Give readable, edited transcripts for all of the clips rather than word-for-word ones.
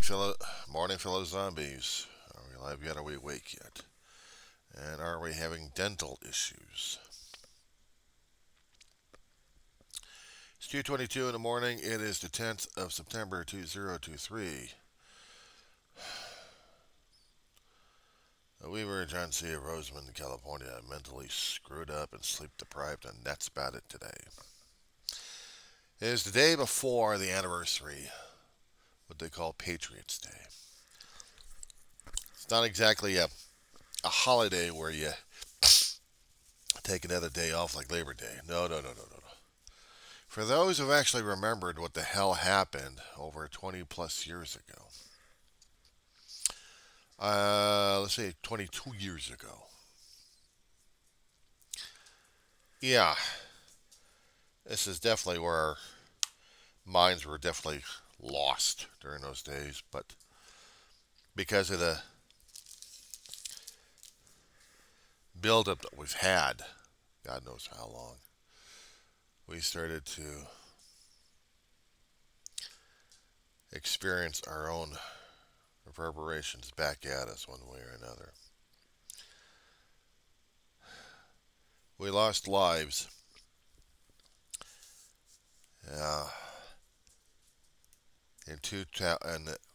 fellow zombies. Are we alive yet? Are we awake yet? And are we having dental issues? It's 2:22 in the morning. It is the 10th of September 2023. We were in John C. of Roseman, California, mentally screwed up and sleep deprived, and that's about it today. It is the day before the anniversary, what they call Patriot's Day. It's not exactly a holiday where you take another day off like Labor Day. No. For those who've actually remembered what the hell happened over 20 plus years ago, let's say 22 years ago. Yeah, this is definitely where our minds were definitely lost during those days, but because of the buildup that we've had, God knows how long, we started to experience our own reverberations back at us one way or another. We lost lives uh, in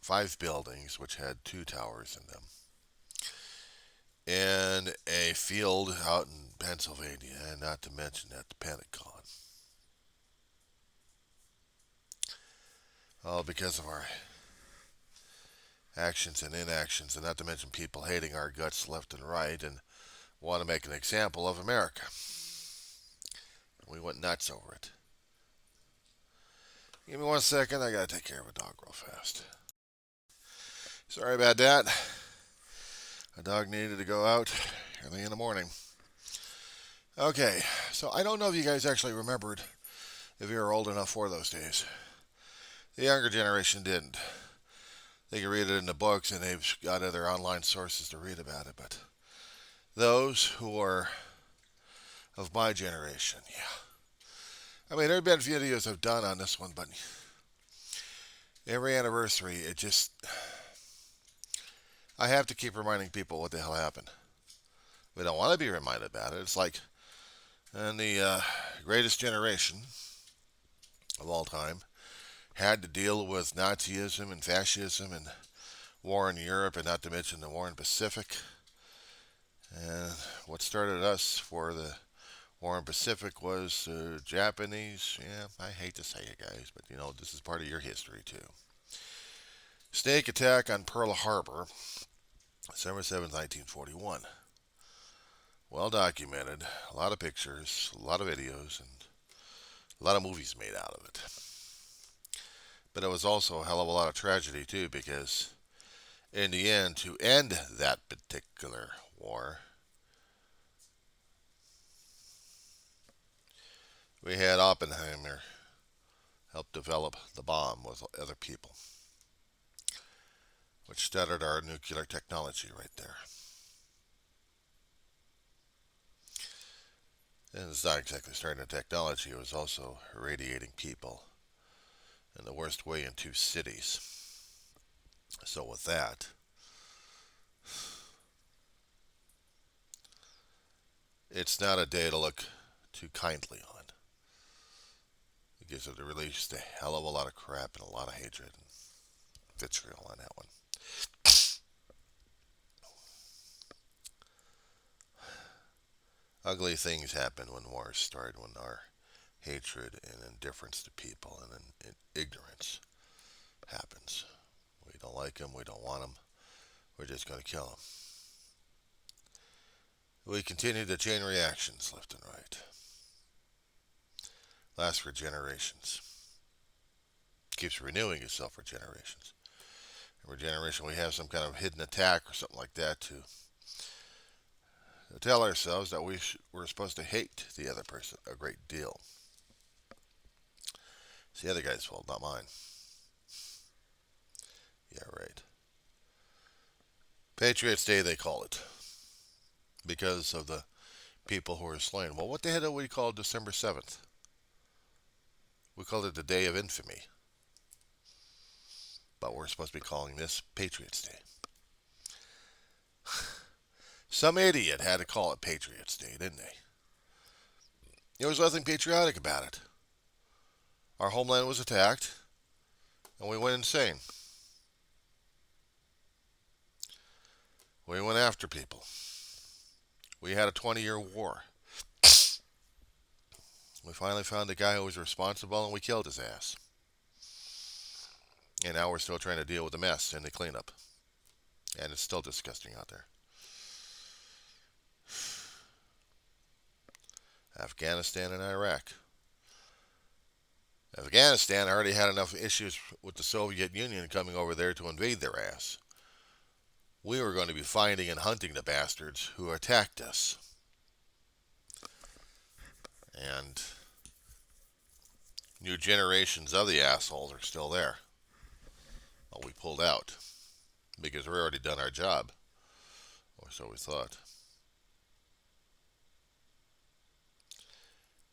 5 buildings which had 2 towers in them, in a field out in Pennsylvania, and not to mention at the Pentagon. All because of our actions and inactions, and not to mention people hating our guts left and right and want to make an example of America. We went nuts over it. Give me 1 second, I gotta take care of a dog real fast. Sorry about that. A dog needed to go out early in the morning. Okay, so I don't know if you guys actually remembered, if you were old enough for those days. The younger generation didn't. They can read it in the books and they've got other online sources to read about it, but those who are of my generation, yeah. I mean, there have been videos I've done on this one, but every anniversary, I have to keep reminding people what the hell happened. We don't want to be reminded about it. It's like in the greatest generation of all time had to deal with Nazism and fascism and war in Europe, and not to mention the war in the Pacific. And what started us for the war in Pacific was Japanese. Yeah, I hate to say it, guys, but this is part of your history too. Snake attack on Pearl Harbor, December 7th, 1941. Well documented, a lot of pictures, a lot of videos, and a lot of movies made out of it. But it was also a hell of a lot of tragedy too, because in the end, to end that particular war, we had Oppenheimer help develop the bomb with other people, which started our nuclear technology right there. And it's not exactly starting the technology, it was also irradiating people in the worst way in 2 cities. So with that, it's not a day to look too kindly on, because it released a hell of a lot of crap and a lot of hatred and vitriol on that one. Ugly things happen when wars start, when our hatred and indifference to people and ignorance happens. We don't like them, we don't want them, we're just going to kill them. We continue the chain reactions left and right. Lasts for generations. Keeps renewing itself for generations. Every generation we have some kind of hidden attack or something like that to tell ourselves that we're supposed to hate the other person a great deal. It's the other guy's fault, not mine. Yeah, right. Patriot's Day, they call it, because of the people who were slain. Well, what the hell do we call December 7th? We call it the Day of Infamy. But we're supposed to be calling this Patriot's Day. Some idiot had to call it Patriot's Day, didn't they? There was nothing patriotic about it. Our homeland was attacked, and we went insane. We went after people. We had a 20-year war. We finally found the guy who was responsible, and we killed his ass. And now we're still trying to deal with the mess and the cleanup. And it's still disgusting out there. Afghanistan and Iraq. Afghanistan already had enough issues with the Soviet Union coming over there to invade their ass. We were going to be finding and hunting the bastards who attacked us. And new generations of the assholes are still there. Well, we pulled out because we already done our job. Or so we thought.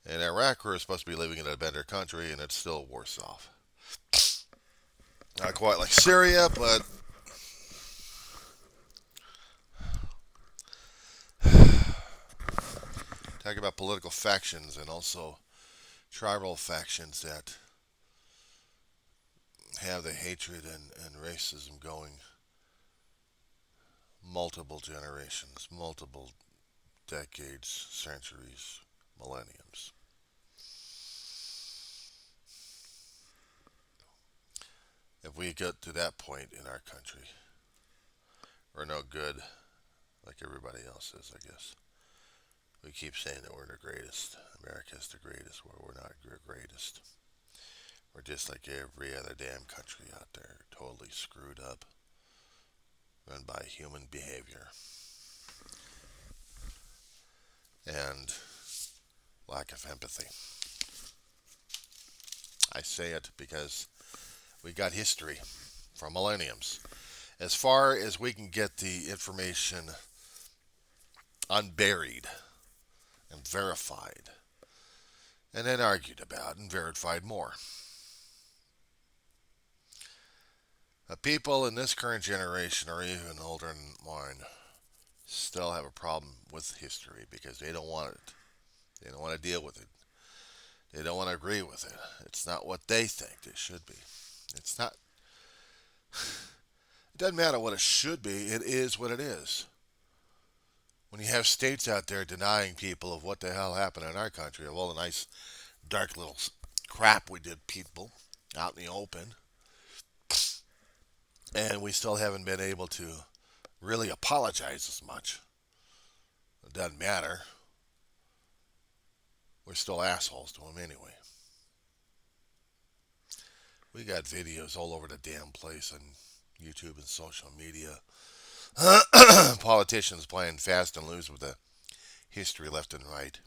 In Iraq, we're supposed to be living in a better country, and it's still worse off. Not quite like Syria, but talk about political factions and also tribal factions that have the hatred and racism going multiple generations, multiple decades, centuries, millenniums. If we get to that point in our country, we're no good like everybody else is, I guess. We keep saying that we're the greatest. America's the greatest. Well, we're not the greatest. We're just like every other damn country out there, totally screwed up, run by human behavior and lack of empathy. I say it because we got history from millenniums. As far as we can get the information unburied and verified, and then argued about and verified more. The people in this current generation, or even older than mine, still have a problem with history because they don't want it. They don't want to deal with it. They don't want to agree with it. It's not what they think it should be. It's not. It doesn't matter what it should be. It is what it is. When you have states out there denying people of what the hell happened in our country, of all the nice, dark little crap we did people out in the open, and we still haven't been able to really apologize as much. It doesn't matter. We're still assholes to them anyway. We got videos all over the damn place on YouTube and social media. Politicians playing fast and loose with the history left and right.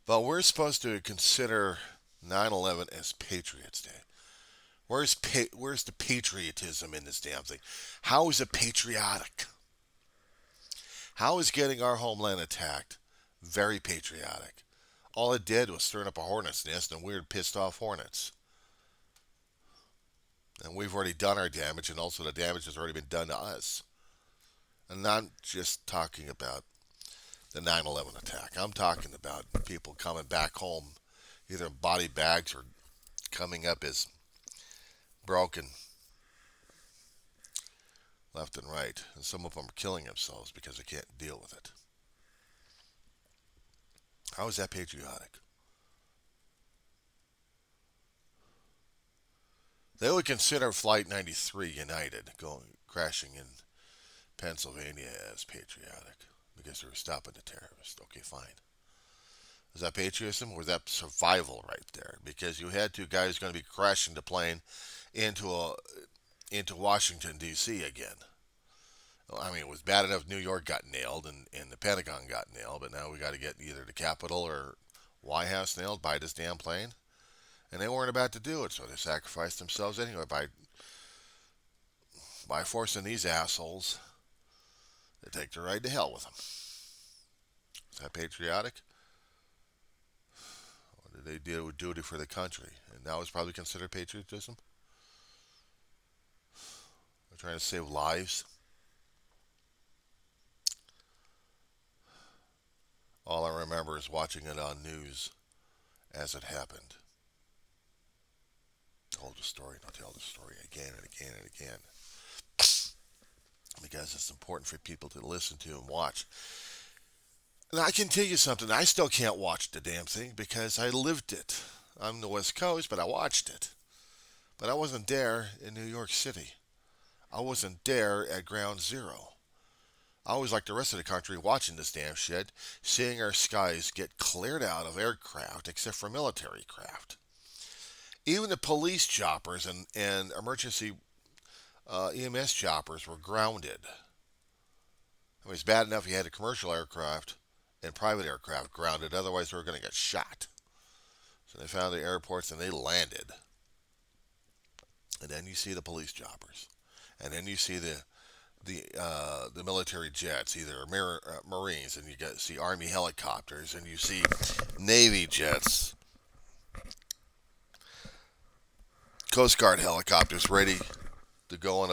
But we're supposed to consider 9/11 as Patriot's Day. Where's the patriotism in this damn thing? How is it patriotic? How is getting our homeland attacked very patriotic? All it did was stir up a hornet's nest and weird pissed off hornets. And we've already done our damage, and also the damage has already been done to us. And not just talking about the 9/11 attack. I'm talking about people coming back home, either in body bags or coming up as broken left and right. And some of them are killing themselves because they can't deal with it. How is that patriotic? They would consider Flight 93 United crashing in Pennsylvania as patriotic because they were stopping the terrorists. Okay, fine. Is that patriotism or is that survival right there? Because you had two guys going to be crashing the plane into Washington, D.C. again. Well, I mean, it was bad enough New York got nailed and the Pentagon got nailed, but now we got to get either the Capitol or White House nailed by this damn plane. And they weren't about to do it, so they sacrificed themselves anyway by forcing these assholes to take the ride to hell with them. Is that patriotic? Or did they do duty for the country? And that was probably considered patriotism? We're trying to save lives. All I remember is watching it on news as it happened. Told the story, and I'll tell the story again and again and again. Because it's important for people to listen to and watch. And I can tell you something, I still can't watch the damn thing because I lived it. I'm the West Coast, but I watched it. But I wasn't there in New York City. I wasn't there at Ground Zero. I was like the rest of the country watching this damn shit, seeing our skies get cleared out of aircraft except for military craft. Even the police choppers and emergency EMS choppers were grounded. I mean, it's bad enough you had a commercial aircraft and private aircraft grounded, otherwise they were going to get shot. So they found the airports and they landed. And then you see the police choppers. And then you see the military jets, either Marines, and you see Army helicopters, and you see Navy jets, Coast Guard helicopters ready to go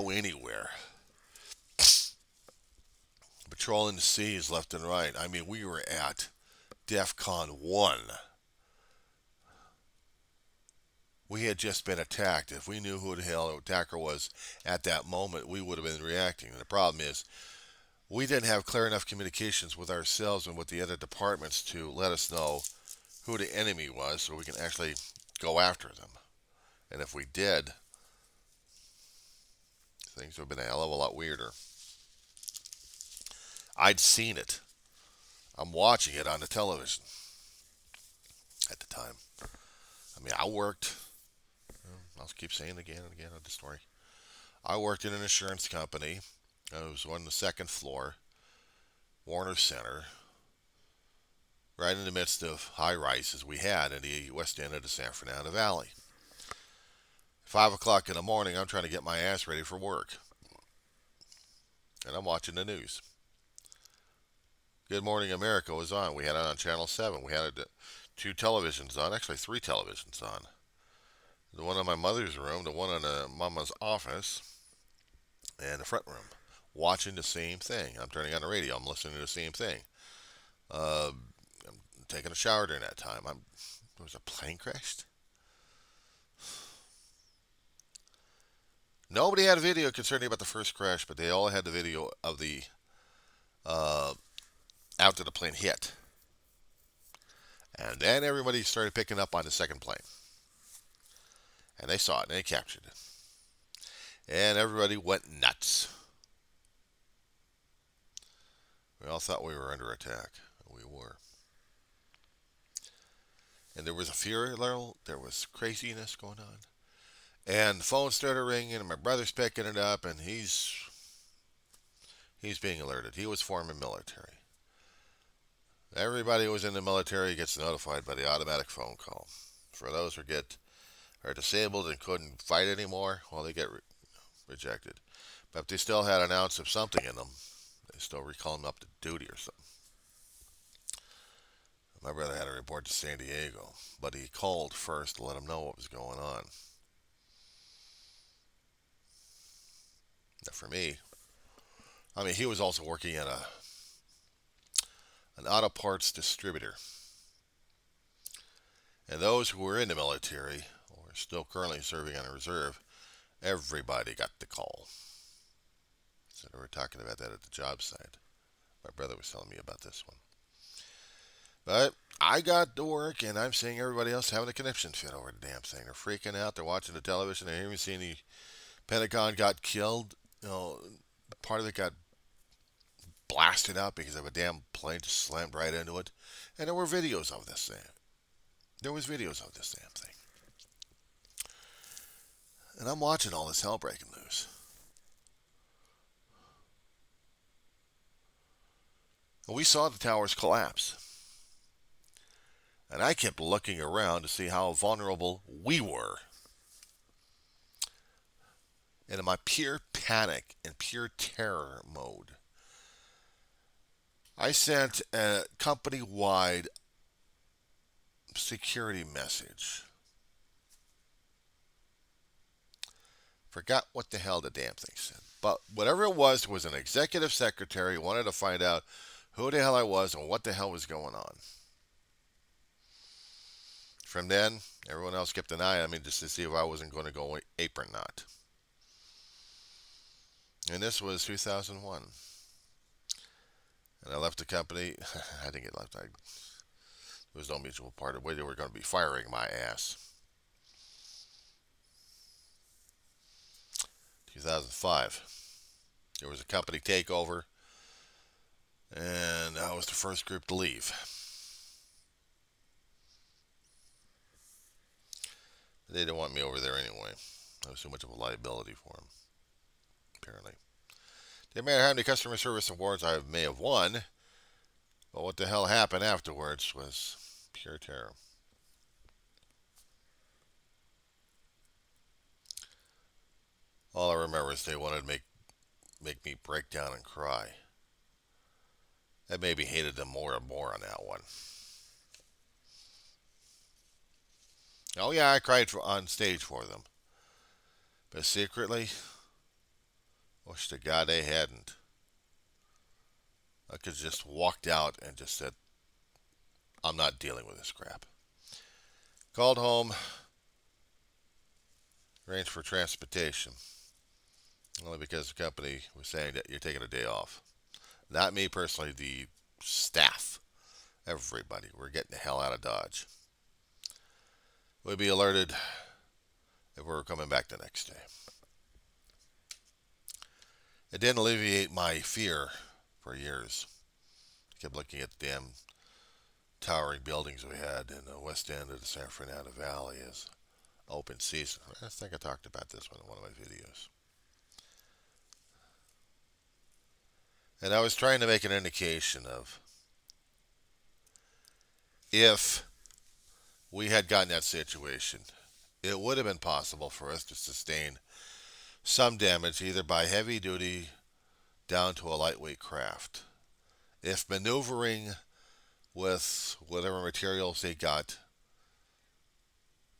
anywhere, patrolling the seas left and right. I mean, we were at DEFCON 1. We had just been attacked. If we knew who the hell the attacker was at that moment, we would have been reacting. And the problem is, we didn't have clear enough communications with ourselves and with the other departments to let us know who the enemy was so we can actually go after them. And if we did, things would have been a hell of a lot weirder. I'd seen it. I'm watching it on the television at the time. I mean, I worked, I'll keep saying it again and again on the story. I worked in an insurance company. I was on the second floor, Warner Center, right in the midst of high rises we had in the west end of the San Fernando Valley. 5 o'clock in the morning, I'm trying to get my ass ready for work. And I'm watching the news. Good Morning America was on. We had it on Channel 7. We had 2 televisions on, actually 3 televisions on. The one in my mother's room, the one in Mama's office, and the front room. Watching the same thing. I'm turning on the radio. I'm listening to the same thing. I'm taking a shower during that time. Was a plane crashed? Nobody had a video concerning about the first crash, but they all had the video of the after the plane hit. And then everybody started picking up on the second plane. And they saw it and they captured it. And everybody went nuts. We all thought we were under attack. We were. And there was a fear level. There was craziness going on. And the phone started ringing, and my brother's picking it up, and he's being alerted. He was former military. Everybody who was in the military gets notified by the automatic phone call. For those who are disabled and couldn't fight anymore, well, they get rejected. But if they still had an ounce of something in them, they still recall them up to duty or something. My brother had to report to San Diego, but he called first to let him know what was going on. Now for me, I mean, he was also working at an auto parts distributor. And those who were in the military, or still currently serving on a reserve, everybody got the call. So they were talking about that at the job site. My brother was telling me about this one. But I got to work, and I'm seeing everybody else having a conniption fit over the damn thing. They're freaking out. They're watching the television. They're even seeing the Pentagon got killed. You know, part of it got blasted out because of a damn plane just slammed right into it. And there were videos of this thing. There was videos of this damn thing. And I'm watching all this hell breaking loose. And we saw the towers collapse. And I kept looking around to see how vulnerable we were. And in my pure panic and pure terror mode, I sent a company-wide security message. Forgot what the hell the damn thing said. But whatever it was an executive secretary who wanted to find out who the hell I was and what the hell was going on. From then, everyone else kept an eye on me just to see if I wasn't going to go ape or not. And this was 2001. And I left the company. I didn't get left. There was no mutual part of the way they were going to be firing my ass. 2005. There was a company takeover, and I was the first group to leave. They didn't want me over there anyway. I was too much of a liability for them, apparently. Didn't matter how many customer service awards I may have won, but what the hell happened afterwards was pure terror. All I remember is they wanted to make me break down and cry. I maybe hated them more and more on that one. Oh yeah, I cried on stage for them. But secretly, wish to God they hadn't. I could just walked out and just said, I'm not dealing with this crap. Called home, arranged for transportation. Only because the company was saying that you're taking a day off. Not me personally, the staff. Everybody. We're getting the hell out of Dodge. We'd be alerted if we were coming back the next day. It didn't alleviate my fear for years. I kept looking at the damn towering buildings we had in the west end of the San Fernando Valley as open season. I think I talked about this one in one of my videos. And I was trying to make an indication of if we had gotten that situation, it would have been possible for us to sustain some damage either by heavy duty down to a lightweight craft. If maneuvering with whatever materials they got,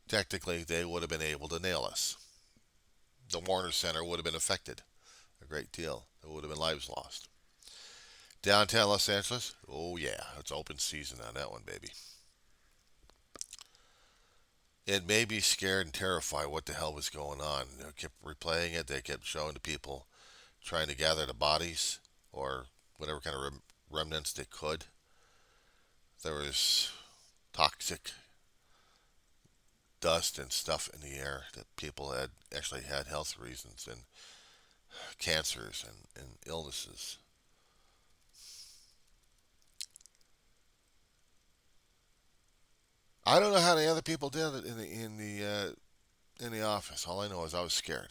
technically they would have been able to nail us. The Warner Center would have been affected a great deal. There would have been lives lost. Downtown Los Angeles, oh yeah, it's open season on that one, baby. It made me scared and terrified what the hell was going on. They kept replaying it. They kept showing the people trying to gather the bodies or whatever kind of remnants they could. There was toxic dust and stuff in the air that people had actually had health reasons and cancers and illnesses. I don't know how the other people did it in the office. All I know is I was scared.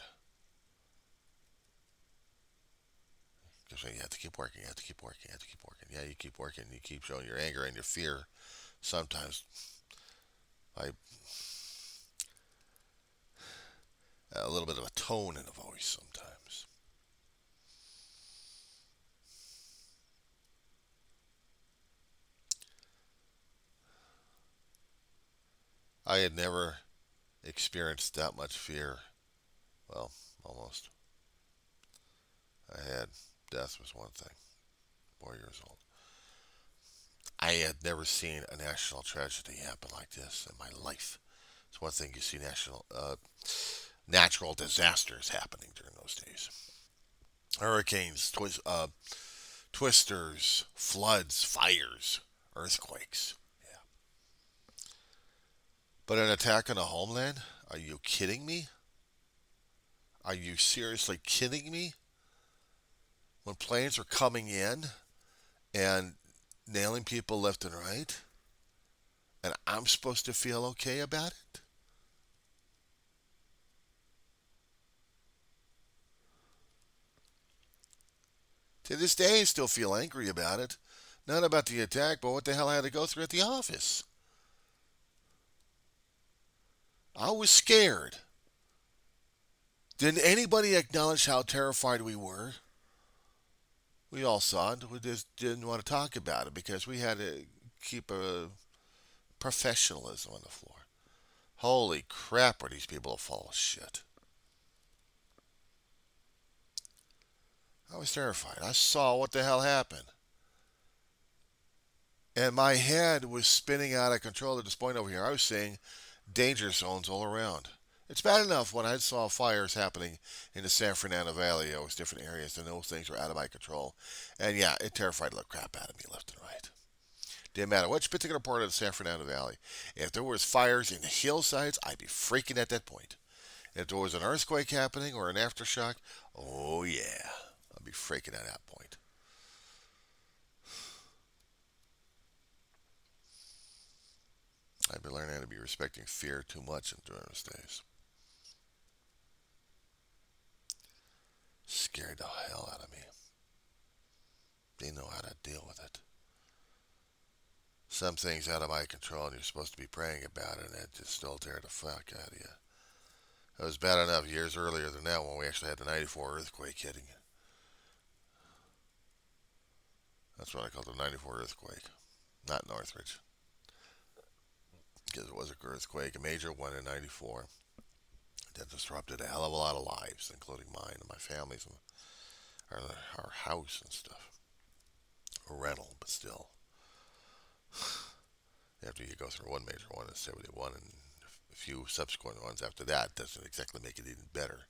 Because you have to keep working. You have to keep working. You have to keep working. Yeah, you keep working. You keep showing your anger and your fear. Sometimes by a little bit of a tone in the voice. Sometimes. I had never experienced that much fear. Well, almost. I had death was one thing. 4 years old. I had never seen a national tragedy happen like this in my life. It's one thing you see natural disasters happening during those days. Hurricanes, twisters, floods, fires, earthquakes. Yeah. But an attack on a homeland? Are you kidding me? Are you seriously kidding me? When planes are coming in and nailing people left and right, and I'm supposed to feel okay about it? To this day, I still feel angry about it. Not about the attack, but what the hell I had to go through at the office. I was scared. Didn't anybody acknowledge how terrified we were? We all saw it. We just didn't want to talk about it because we had to keep a professionalism on the floor. Holy crap, are these people full of shit. I was terrified. I saw what the hell happened. And my head was spinning out of control to this point over here. I was seeing danger zones all around. It's bad enough when I saw fires happening in the San Fernando Valley, those different areas, and those things were out of my control. And yeah, it terrified the crap out of me left and right. Didn't matter which particular part of the San Fernando Valley. If there was fires in the hillsides, I'd be freaking at that point. If there was an earthquake happening or an aftershock, oh yeah, I'd be freaking at that point. I've been learning to be respecting fear too much during those days. Scared the hell out of me. Didn't know how to deal with it. Some things out of my control, and you're supposed to be praying about it, and it just still tear the fuck out of you. It was bad enough years earlier than that when we actually had the '94 earthquake hitting. That's what I call the '94 earthquake, not Northridge, because it was an earthquake, a major one in '94 that disrupted a hell of a lot of lives, including mine and my family's and our house and stuff. A rental, but still. After you go through one major one in '71 and a few subsequent ones after that, doesn't exactly make it any better.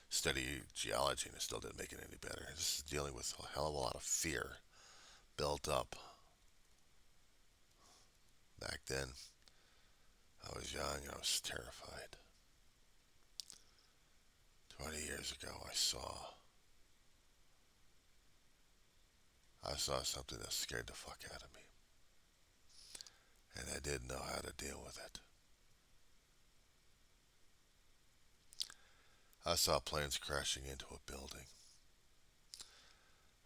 Study geology and it still didn't make it any better. This is dealing with a hell of a lot of fear built up. Back then, I was young and I was terrified. 20 years ago, I saw something that scared the fuck out of me, and I didn't know how to deal with it. I saw planes crashing into a building.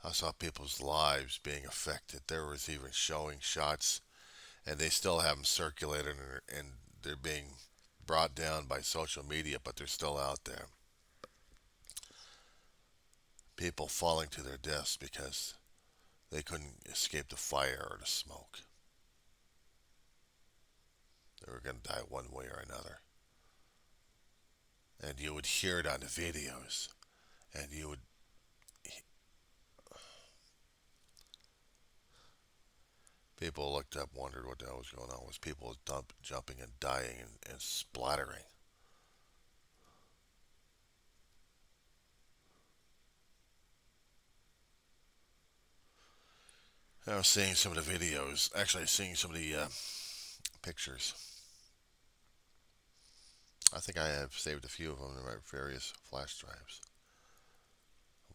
I saw people's lives being affected. There was even showing shots, and they still have them circulated, and they're being brought down by social media, but they're still out there. People falling to their deaths because they couldn't escape the fire or the smoke. They were going to die one way or another. And you would hear it on the videos, and you would. People looked up, wondered what the hell was going on. Was people jumping and dying and splattering? I was seeing some of the videos, actually seeing some of the pictures. I think I have saved a few of them in my various flash drives.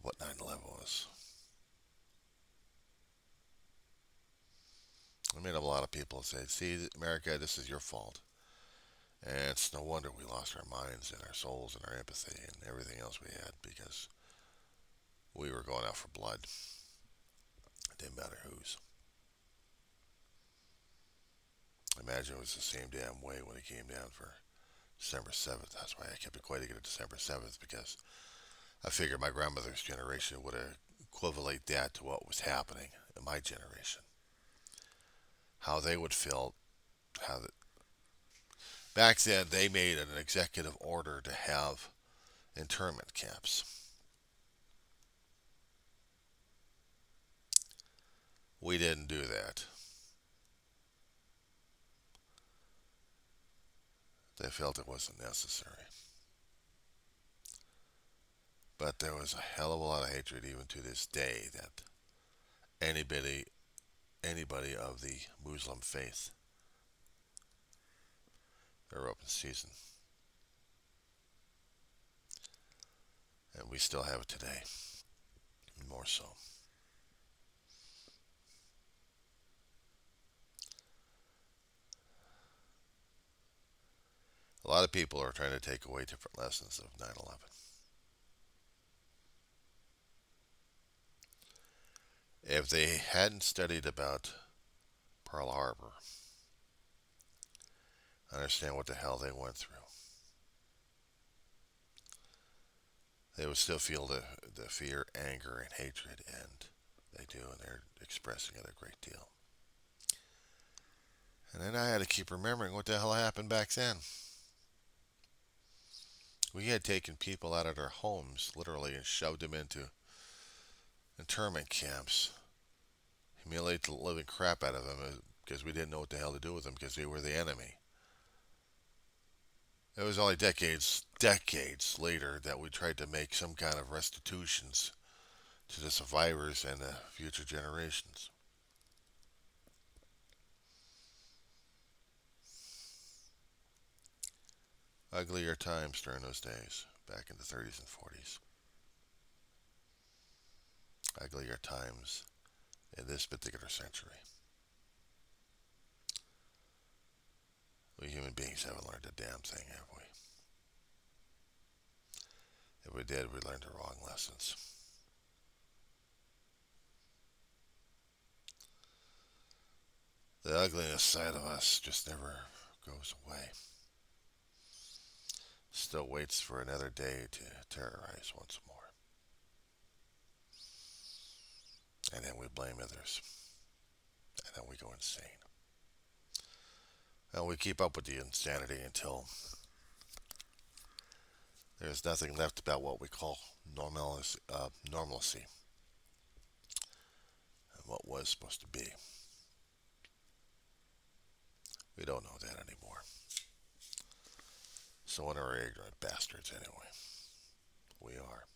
What 9/11 was. I made up a lot of people say, "See, America, this is your fault." And it's no wonder we lost our minds and our souls and our empathy and everything else we had because we were going out for blood. It didn't matter whose. Imagine it was the same damn way when it came down for December 7th. That's why I kept equating it to December 7th because I figured my grandmother's generation would equivalent that to what was happening in my generation. How they would feel, how the, back then they made an executive order to have internment camps. We didn't do that. They felt it wasn't necessary. But there was a hell of a lot of hatred even to this day that anybody anybody of the Muslim faith, they're open season. And we still have it today. More so. A lot of people are trying to take away different lessons of 9/11. If they hadn't studied about Pearl Harbor, understand what the hell they went through, they would still feel the fear, anger, and hatred, and they do, and they're expressing it a great deal. And then I had to keep remembering what the hell happened back then. We had taken people out of their homes, literally, and shoved them into internment camps, humiliate the living crap out of them because we didn't know what the hell to do with them because they were the enemy. It was only decades later that we tried to make some kind of restitutions to the survivors and the future generations. Uglier times during those days, back in the 30s and 40s. Uglier times in this particular century. We human beings haven't learned a damn thing, have we? If we did, we learned the wrong lessons. The ugliness side of us just never goes away. Still waits for another day to terrorize once more. And then we blame others. And then we go insane. And we keep up with the insanity until there's nothing left about what we call normalcy and what was supposed to be. We don't know that anymore. So what are ignorant bastards anyway? We are.